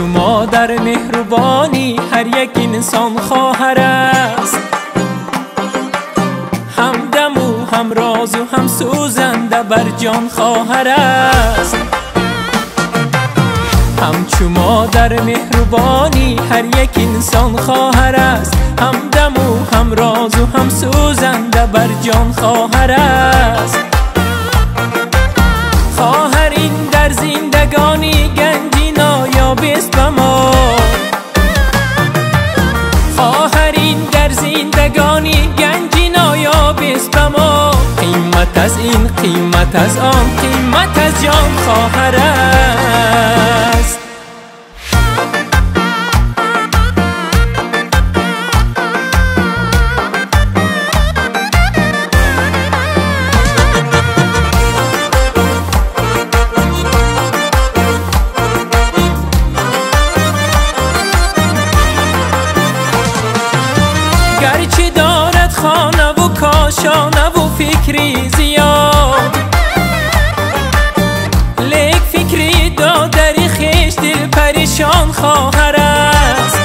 همچو مادر مهربانی هر یک انسان خواهر است، همدم و هم راز و هم سوزنده بر جان خواهر است. همچو مادر مهربانی هر یک انسان خواهر است، همدم و هم راز و هم سوزنده بر جان خواهر است. خواهر این در زندگانی گنجی نایاب است به ما، خواهر این در زندگانی گنجی نایاب است به ما. قیمت از این قیمت از آن قیمت از جان خواهر است. گرچه دارد خانه و کاشانه و فکری زیاد، لیک فکری دادری خیش دل پریشان خواهر است.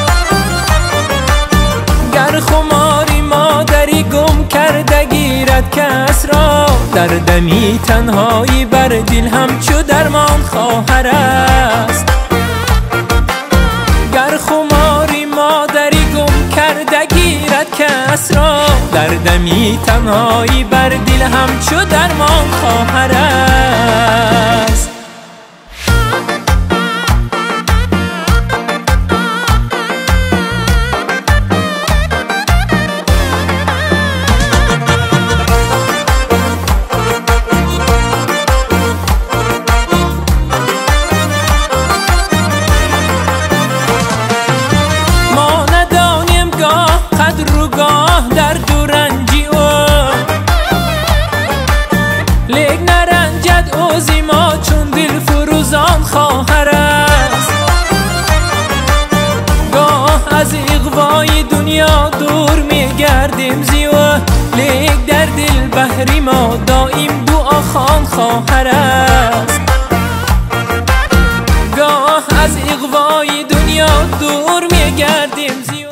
گر خماری مادری گم کرده گیرد کس را، در دمی تنهایی بر دل همچو درمان خواهر است. گر خماری مادری گم کرده گیرد کس را، در دمی تنهایی بر دل همچو درمان خواهر است. در دو رنجی او لیک نرنجد اوزی ما چون دل فروزان خواهر است. گاه از اغوای دنیا دور میگردیم زیو، لیک در دل بحری ما دائم دعا خوان خواهر است. گاه از اغوای دنیا دور میگردیم زیو.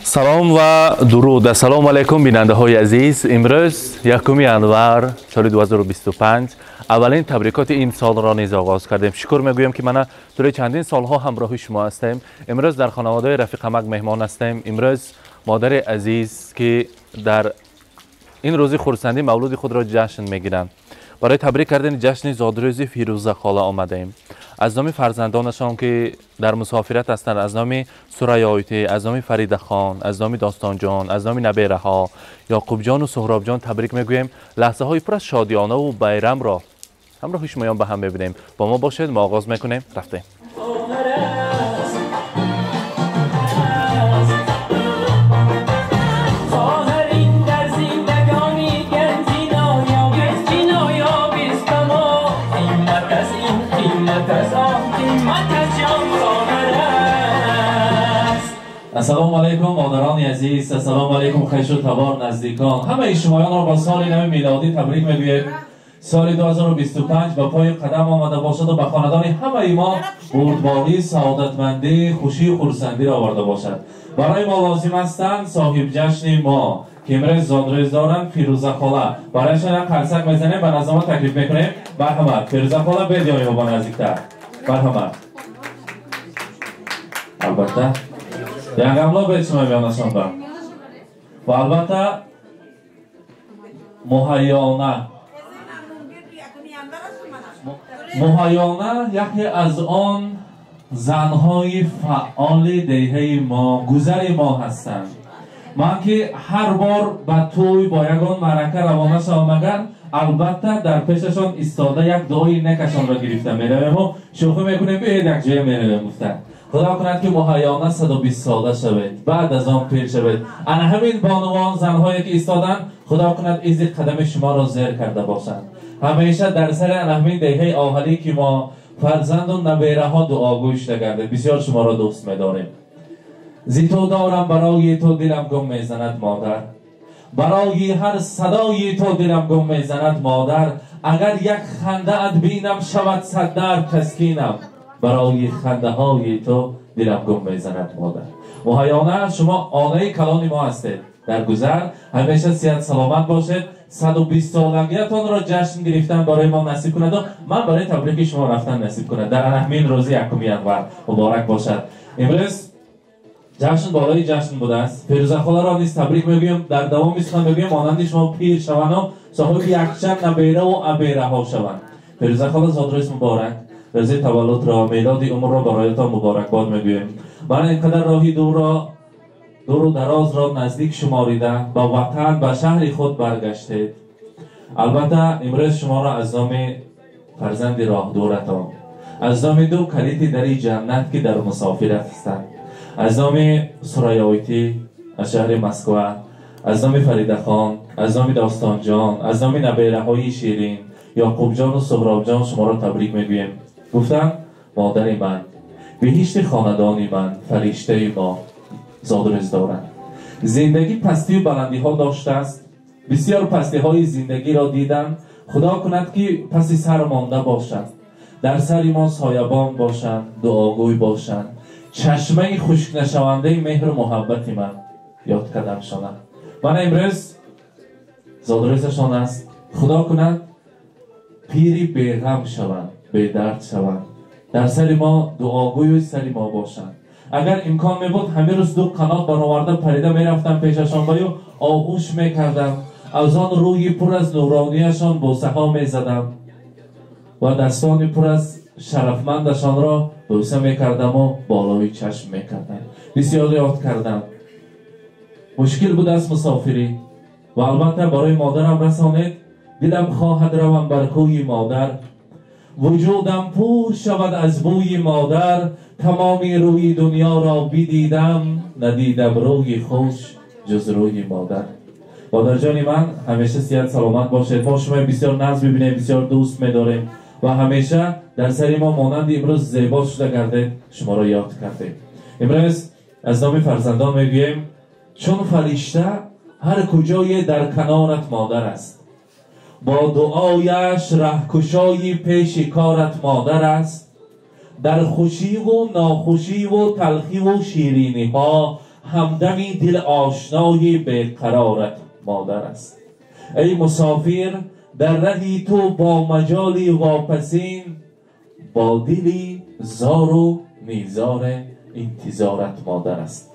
سلام و درود. السلام علیکم بیننده های عزیز. امروز یکمی انور سال 2025 اولین تبریکات این سال را نیز آغاز کردیم. شکر میگویم که من طول چندین سالها همراه شما هستیم. امروز در خانواده رفیق مک مهمان هستیم. امروز مادر عزیز که در این روز خرسندی مولود خود را جشن میگیرند. برای تبریک کردن جشن زادروزی فیروزه خاله آمدیم. از نام فرزندانشان که در مسافرت هستند، از نام سریا آیتی، از نام فریده خان، از نام داستان جان، از نام نبیره ها، یعقوب جان و سهراب جان تبریک میگویم. لحظه های پر از شادیانه و بیرم را همراه شمایان به هم ببینیم. با ما باشید. ما آغاز میکنیم. رفتیم. السلام علیکم مادران عزیز، السلام علیکم خویش و تبار نزدیکان. همه شمایان را با سال نو میلادی تبریک میگویم. سال 2025 به پای قدم آمده باشد و به خاندان همه ما بردباری، سعادتمندی، خوشی و خرسندی را آورده باشد. برای ما لازم هستند صاحب جشن ما که امروز زادروز دارند، فیروزه خاله. برایشان یک قرصک میزنیم، به نظام تکلیف میکنیم. مرحمت فیروزه خاله، بیایید با نزدیکتر. مرحمت. البته یعنی باید شما بیانشان با و البته مهیانه یکی از آن زنهای فعال دیهه ما، گذر ما هستند. من که هر بار به توی با یگان مرکه روانه شوم، مگر البته در پیششان ایستاده یک دعای نکشان را گرفته میرویم و شوخی میکنیم بیاید یک جای میرویم. گفتن خدا کند که مهیانه 120 ساله شوید، بعد از آن پیر شوید. انا همین بانوان زنهایی که ایستادن خدا کند ایزی قدم شما را زیر کرده باشند. همیشه در سر همین دیهه آهلی که ما فرزند و نبیره ها دعاگوی شده گرده. بسیار شما را دوست می‌داریم. زی تو دارم برای تو دلم گم میزند مادر، برای هر صدای تو دلم گم میزند مادر. اگر یک خنده ات بینم شود صد درد تسکینم، برای خنده های تو دلم گم میزند مادر. مهیانه شما آنه کلان ما هستید. در گذر همیشه صحت سلامت باشید. 120 سالگیتان را جشن گرفتن برای ما نصیب کند و من برای تبریک شما رفتن نصیب کند. در همین روز یکمی انور مبارک باشد. امروز جشن بالای جشن بوده است. پیروزه خدا را نیز تبریک میگویم. در دوام سخن میگویم مانند شما پیر شوند و صاحب یکچند نبیره و ابیره ها شوند. پیروزه خدا زادروز مبارک. روز تولد را میلاد عمر را برایتان مبارکباد میگویم. من اینقدر راهی دور و دراز را نزدیک شماریده با وطن به شهر خود برگشتید. البته امروز شما را از نام فرزند راه دورتان، از نام دو کلیدی در جنت که در مسافرت هستند، از نام سرایاویتی از شهر مسکو، از نام فریده خان، از نام داستان جان، از نام نبیره های شیرین یعقوب جان و سهراب جان شما را تبریک میگویم. گفتم مادر من، بهشت خاندانی من، فرشته ما زادروز دارند. زندگی پستی و بلندی ها داشته است. بسیار پستی های زندگی را دیدن. خدا کند که پسی سر مانده باشد، در سر ما سایبان باشند، دعاگوی باشند، چشمه خشک نشونده مهر و محبت من یاد کردم شانم. من امروز زادروزشان است. خدا کند پیری بیغم شوند، به درد شوند، در سر ما دعاگوی سر ما باشند. اگر امکان می بود همه روز دو قنات برآورده پریده می رفتم پیششان و آغوش می کردم، از آن روی پر از نورانیشان بوسه ها می زدم و دستان پر از شرفمندشان را بوسه می کردم و بالای چشم می کردم. بسیار یاد کردم. مشکل بود از مسافری و البته برای مادرم رسانید. دلم خواهد روم بر کوی مادر، وجودم پر شود از بوی مادر. تمامی روی دنیا را بدیدم، ندیدم روی خوش جز روی مادر. مادر جان من همیشه صحت سلامت باشید. ما شما بسیار ناز می‌بینیم، بسیار دوست می‌داریم و همیشه در سر ما مانند امروز زیبا شده گردید. شما را یاد کردیم. امروز از نام فرزندان میگویم چون فرشته هر کجای در کنارت مادر است، با دعایش رهکشای پیش کارت مادر است. در خوشی و ناخوشی و تلخی و شیرینی ها همدمی دل آشنای بیقرارت مادر است. ای مسافر در رهی تو با مجالی واپسین، با دلی زار و نیزار انتظارت مادر است.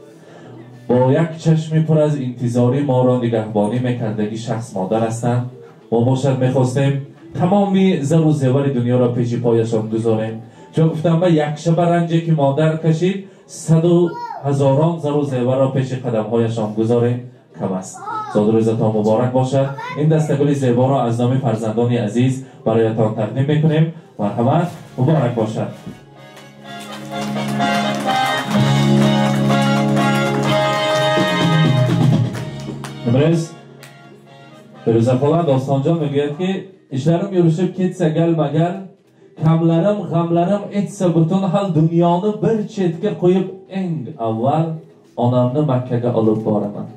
با یک چشم پر از انتظاری ما را نگهبانی میکردگی شخص مادر هستند. ما باشد میخواستیم تمامی زر و زیور دنیا را پیش پایشان گذاریم. چون گفتم با یک شب رنجی که مادر کشید 100 هزاران زر و زیور را پیش قدم هایشان گذاریم کم است. زادروزتان مبارک باشد. این دستگل زیبا را از نام فرزندان عزیز برایتان تقدیم میکنیم. مرحمت مبارک باشد. امروز پیروزه خدا داستان جان میگوید که işlerim yürüşüp ketse gelmegel, kamlarım, gamlarım etse bütün hal dünyanı bir chetga qo'yib eng avval onamni Makkaga olib boraman.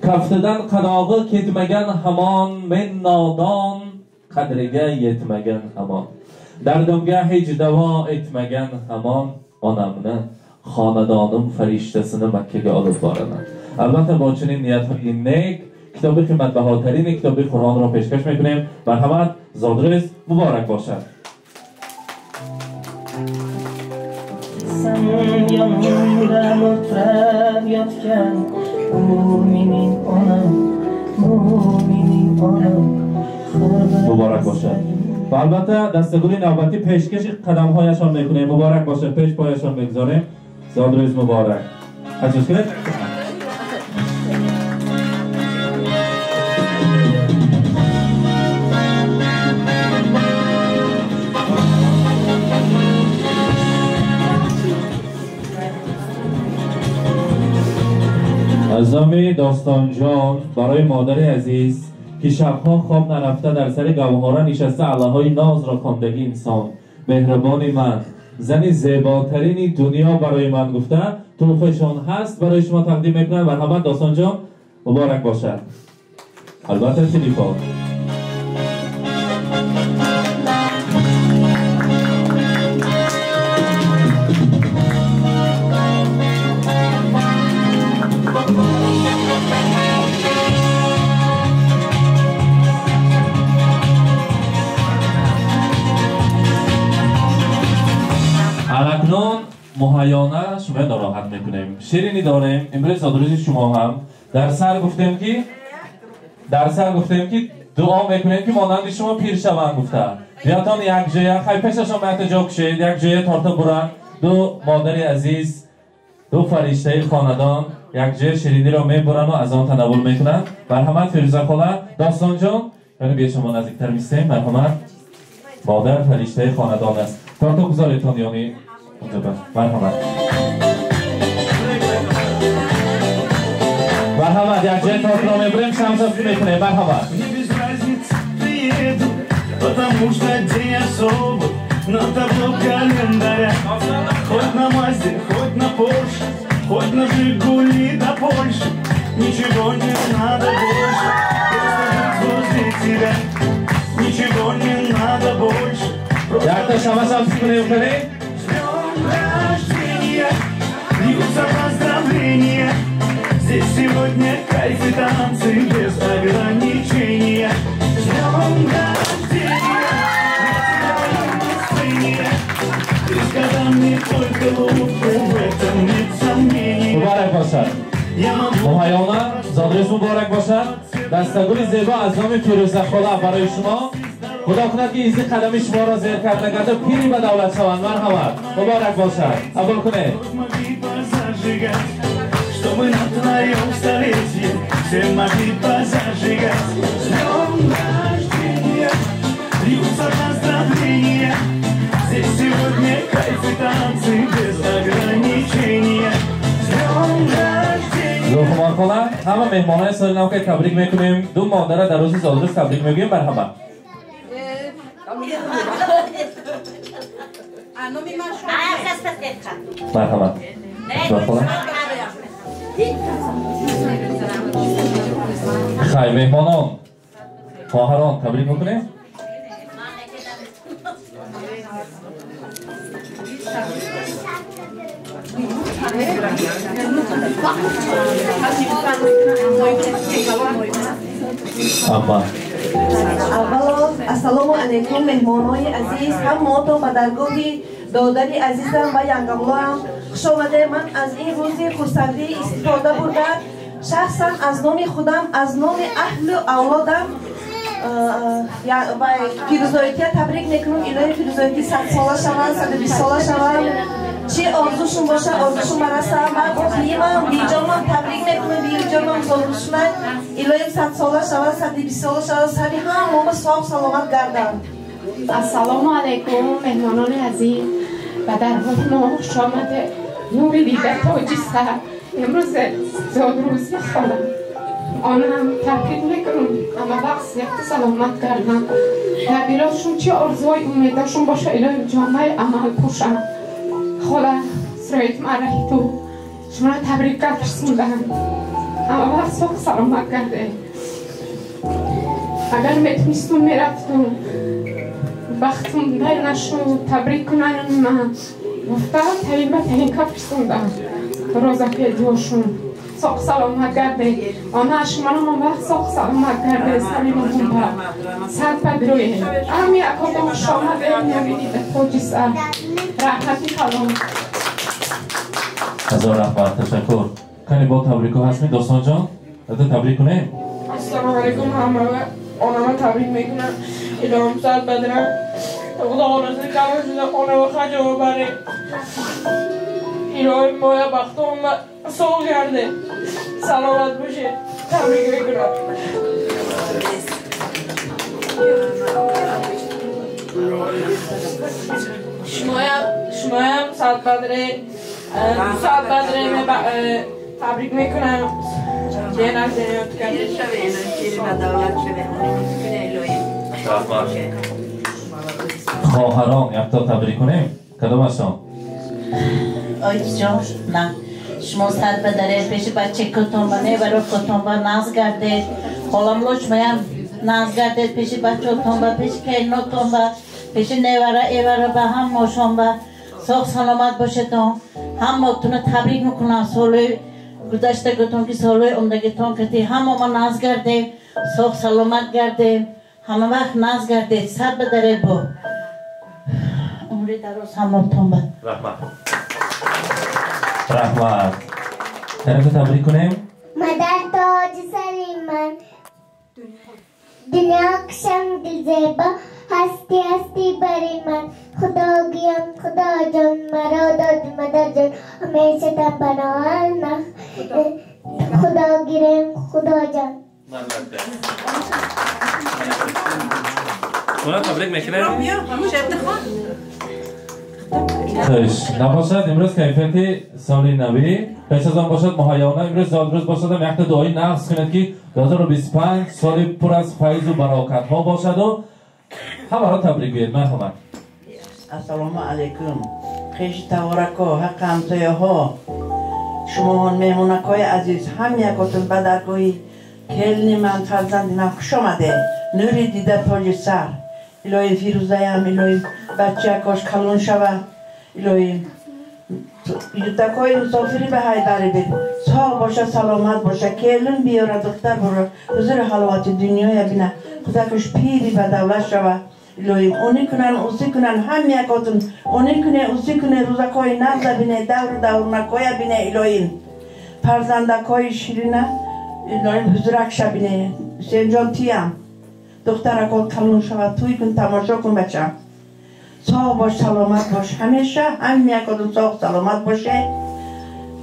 Kaftidan qanog'i ketmagan hamon, men nodon qadriga yetmagan hamon. Dardimga hech davo etmagan hamon, onamni xonadonim farishtasini Makkaga olib boraman. Albatta با چنین نیت‌های نیک کتاب قیمت‌بهاترین کتاب قرآن را پیشکش می‌کنیم. مرحمت زادروز مبارک باشد. مبارک باشد. و البته دستگوری نوبتی پیشکش قدم‌هایشان می‌کنیم. مبارک باشد. پیش پایشان بگذاریم. زادروز مبارک. اجازه کنید. از نام داستان جان برای مادر عزیز که شبها خواب نرفته در سر گوهره نشسته عله‌های ناز را خواندگی انسان مهربان من، زنی زیباترین دنیا برای من گفته تحفه‌شان هست برای شما تقدیم میکنم. مرحبا داستان جان مبارک باشد. البته تلفن اکنون مهیانه شما ناراحت میکنیم. شیرینی داریم. امروز روز شما هم در سر گفتیم که دعا میکنیم که مانند شما پیر شوند گفته. بیاتان یک جای خیلی پیششان باید جا کشید، یک جای تارتا برن. دو مادر عزیز، دو فرشته خاندان یک جای شیرینی را میبرن و از آن تناول میکنن. مرحمت فیروزه خاله، داستان جان، یعنی بیا شما نزدیکتر میستیم. مرحمت مادر فرشته خاندان است. تارتا گذاریتان یعنی اونجا بر. مرحمت مرحمت یک جای تارتا را میبریم شمسا میکنیم. مرحمت Потому что день особый на табло календаря. Хоть на Мазде, хоть на Порше, хоть на Жигули до Польши. Ничего не надо больше, просто быть возле тебя. Ничего не надо больше, просто быть возле тебя. С днем рождения, льются поздравления. Здесь сегодня кайф и танцы без ограничения. С днем рождения, я тебя люблю вдвойне. Ты с годами только лучше, в этом нет сомнений. مبارک باشد. مهیانه زادروز مبارک باشد. دستگل زیبا از نام فیروزه خاله برای شما. خدا کند که ایزی قدم شما را زیر کرد نگرده پیری به دولت شوند. مرحمت مبارک باشد. قبول کنید. Чтобы на твоем столетии все могли позажигать. С днем рождения, льются поздравления. Здесь сегодня кайф и танцы без ограничения. С днем рождения. زوخمار خاله همه مهمانای سال نو که تبریک میکنیم. دو مادر در روز زادروز تبریک میگیم. مرحبا مرحبا خیلی مهمانان خواهران تبریک میکنیم. اما اول السلام علیکم مهمانای عزیز، هم ما تو به درگاه دادر عزیزم و ینگملا هم خوش آمده. من از این روزی خورسندی استفاده برده شخصا از نام خودم، از نام اهل و اولادم و فیروزایتی تبریک میکنم. الهی فیروزایتی 100 ساله شوند، 120 ساله شوند، چه آرزوشون باشه آرزوشون برسه. من اخلیمم بیجانم تبریک میکنم، بیجانم زادروشون الهی 100 ساله شوند، 120 ساله شوند، سری هم ماما صاحب سلامت گردن. السلام علیکم مهمانان عزیز و در ما خوش آمده. نوری دیده تاجیسته امروز زادروزی خانم آن هم تبریک میکنم. اما وقت سیخت سلامت کردن تبیراشون چه آرزوهای امیدشون باشه الهی جامعه عمل پوشن. خدا سرایت مرحی تو شما تبریک کردن اما وقت سخت سلامت کرده. اگر میتونستون میرفتون وقتون بینشون تبریک کنن من گفته ترین به ترین کفرستوندن روزه پیدیوشون ساق سلامت کرده. آنها شما هم وقت ساق سلامت کرده سلیمون با سر پدروی امی اکادم شما به نویدی به توجیسه رحمتی کلام. هزار رحمت تشکر. کنی با تبریک ها هستمی دوستان جان؟ تبریک کنیم. السلام علیکم همه آنها تبریک میکنم. الهام سر بدرم خدا آرزوی کمه شده خانه و خجه و بره الهی مایه بختم سال کرده سلامت باشه. تبریک میکنم. شما هم ساعت بدره تبریک میکنم. چه نزدیت خواهران یک تا تبریک کنیم. کدام هستم؟ آیت جان نه شما سر بدره پیش بچه کتون بانه برای کتون با ناز گردید. خالم لوچ میم ناز گردید پیش بچه کتون با پیش کینو کتون با پیش نیواره ایواره با هم موشون با ساق سلامت باشه تون. هم ماتونه تبریک میکنم سالوی گذشته گتون که سالوی عمدگیتون کتی هم ما ناز گردید ساق سلامت گردید همه وقت ناز گردید سر بدره با عمری دراز همتون بد. رحمت طرف تبریک کنیم. مادر تاج سری من دنیا کشم دل زیبا هستی هستی بری من خدا گیم خدا جان مرا داد مادر جان همیشه تن پناه نخ خدا گیرم خدا جان. اونا تبریک میکنه؟ خوش نباشد امروز کیفیت سال نوی پیش از آن باشد مهیانه امروز زادروز باشد هم یک دعای نقص کند که 2025 سال پر از فیض و براکت ها باشد و همه را تبریک بید. مرحمت. السلام علیکم خیش تبارکا حق همسایه ها شما مهمونکای عزیز هم یکاتون به درگاهی کلنی من فرزند من خوش آمده نوری دیده تاج سر الهی فیروزه هم الهی بچه کاش کلون شود الهی یوتکای مسافری به حیدری بید سال باشه سلامت باشه کلون بیاره دختر بره حضور حلوات دنیای بینه خدا کش پیری به دولت شود الهی اونی کنن اوسی کنن هم یکاتون اونی کنه اوسی کنه روزکای نزده بینه دور نکای بینه الهی فرزندکای شیرینه الهی حضورک شبینه حسین جان تیم دخترکات کلون شود توی کن تماشا کن بچم ساق باش سلامت باش همیشه هم یکاتون ساق سلامت باشه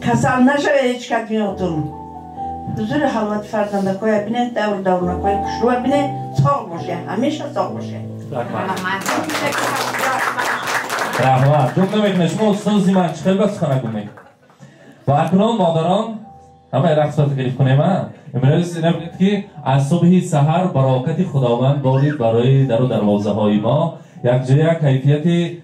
کسل نشوه هیچ کت میاتون حضور حلوت فرزندکای بینه دور نکای کشروه بینه ساق باشه همیشه ساق باشه. رحمت دوم نمیکنه شما استازی من چخیل بس خانه گونه و اکنون مادران همه رقص باید گریف کنیم امروز نبید که از صبحی سحر براکت خداوند بارید برای در و دروازه های ما یک جای کیفیتی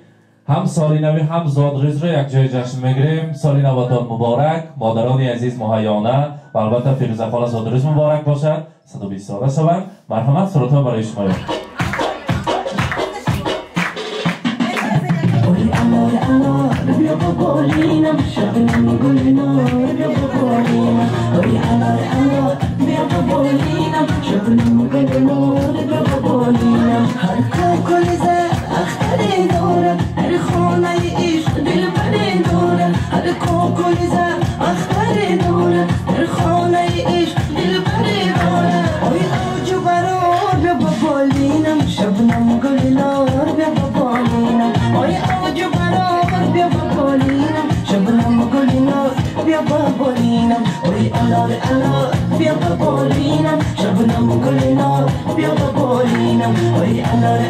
هم سالی نوی هم زادروز رو یک جای جشن میگیریم. سالی نوتان مبارک مادران عزیز مهیانه و البته فیروزه خاله زادروز مبارک باشد 120 ساله شوند. مرحمت سرطان برای شما. بیا ببالینم شبنم گل نار بیا ببالینم وای انار بیا ببالینم شبنم گل نار بیا ببالینم هر کوکل زد اختری داره هر خانه عشق دل بری داره هر کوکل زد اختری داره هر خانه عشق دل بری داره وای آجو برار بیا ببالینم شبنم گل نار بیا ببالینم وای آجو برار بیا ببالینم شبنم گل نار بیا ببالینم وای انار بیا ببالینم شبنم گل نار بیا ببالینم وای انار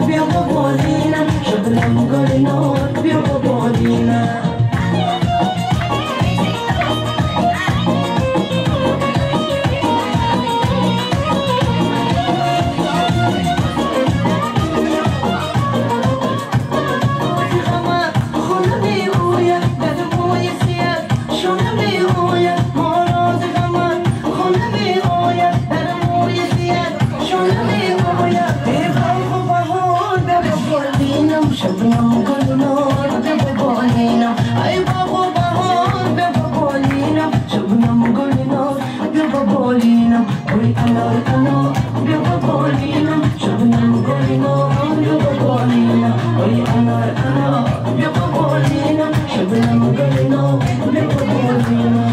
بیا ببالینم شبنم گل نار بیا ببالینم. شبنم گل نار بیا ببالینم ای باغ و بهار بیا ببالینم شبنم گل نار بیا ببالینم وای انار بیا ببالینم شبنم گل نار بیا ببالینم وای انار بیا ببالینم شبنم گل نار بیا ببالینم.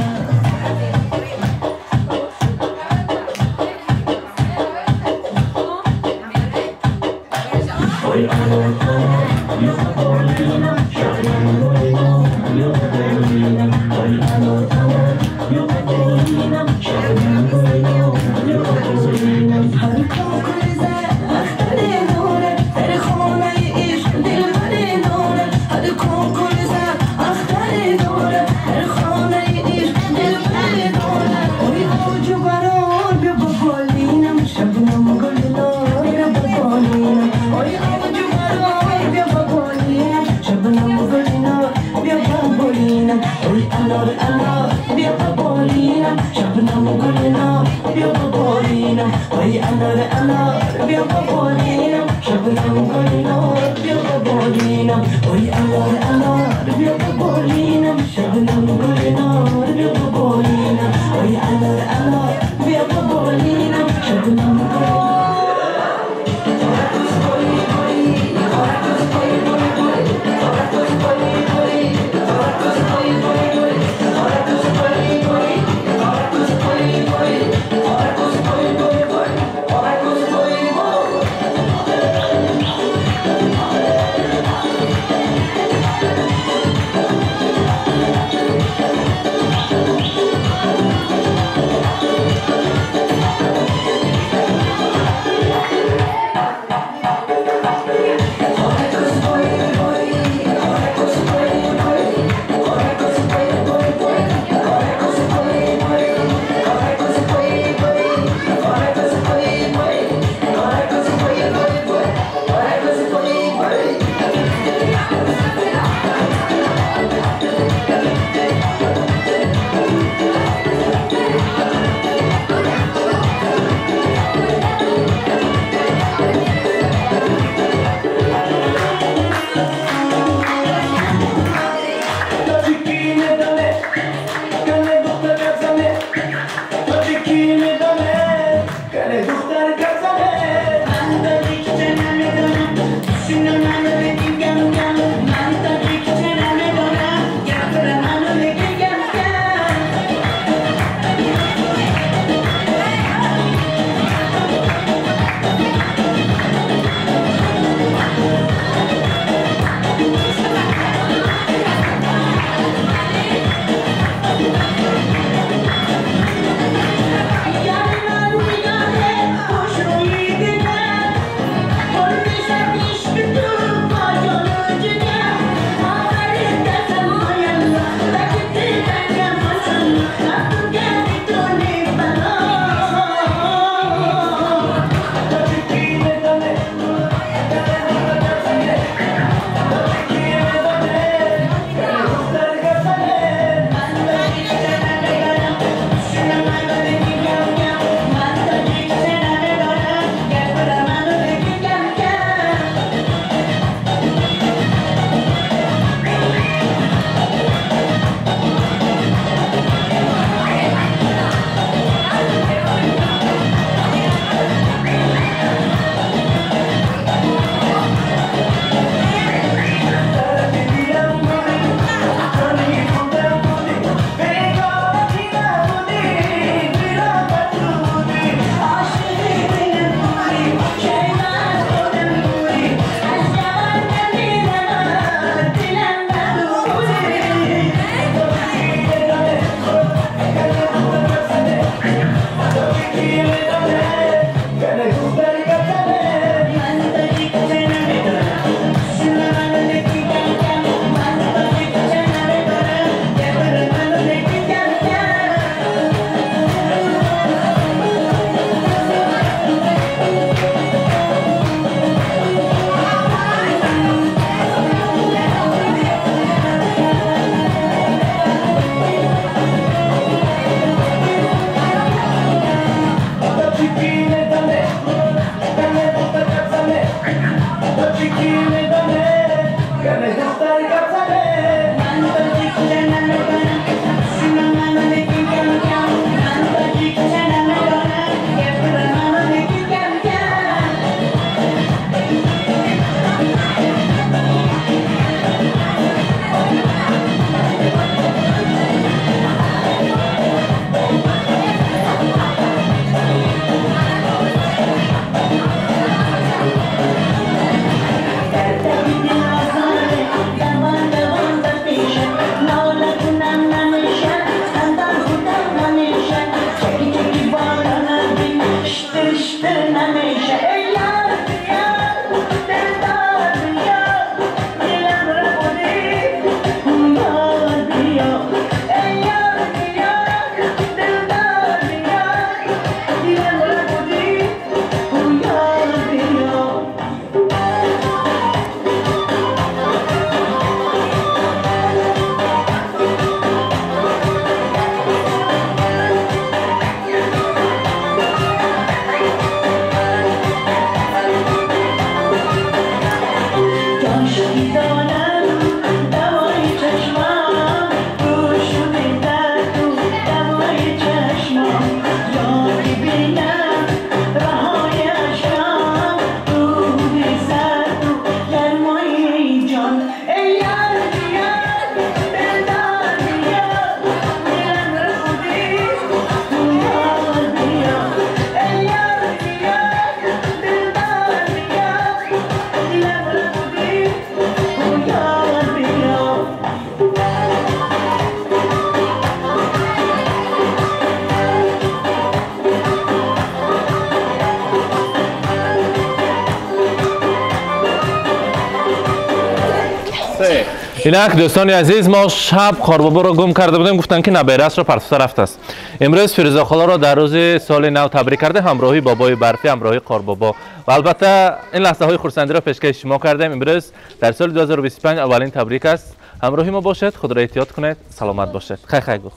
اینک دوستان عزیز ما شب قاربابا را گم کرده بودیم گفتن که نبیرش را پرتوسته رفته است. امروز فیروزه خاله را در روز سال نو تبریک کرده همراهی بابای برفی همراهی قاربابا و البته این لحظه های خرسندی را پیشکش شما کردیم. امروز در سال 2025 اولین تبریک است. همراهی ما باشید، خود را احتیاط کنید، سلامت باشید. خیر خیر گو.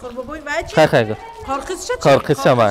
خیر خیر گو. کارقیس شما.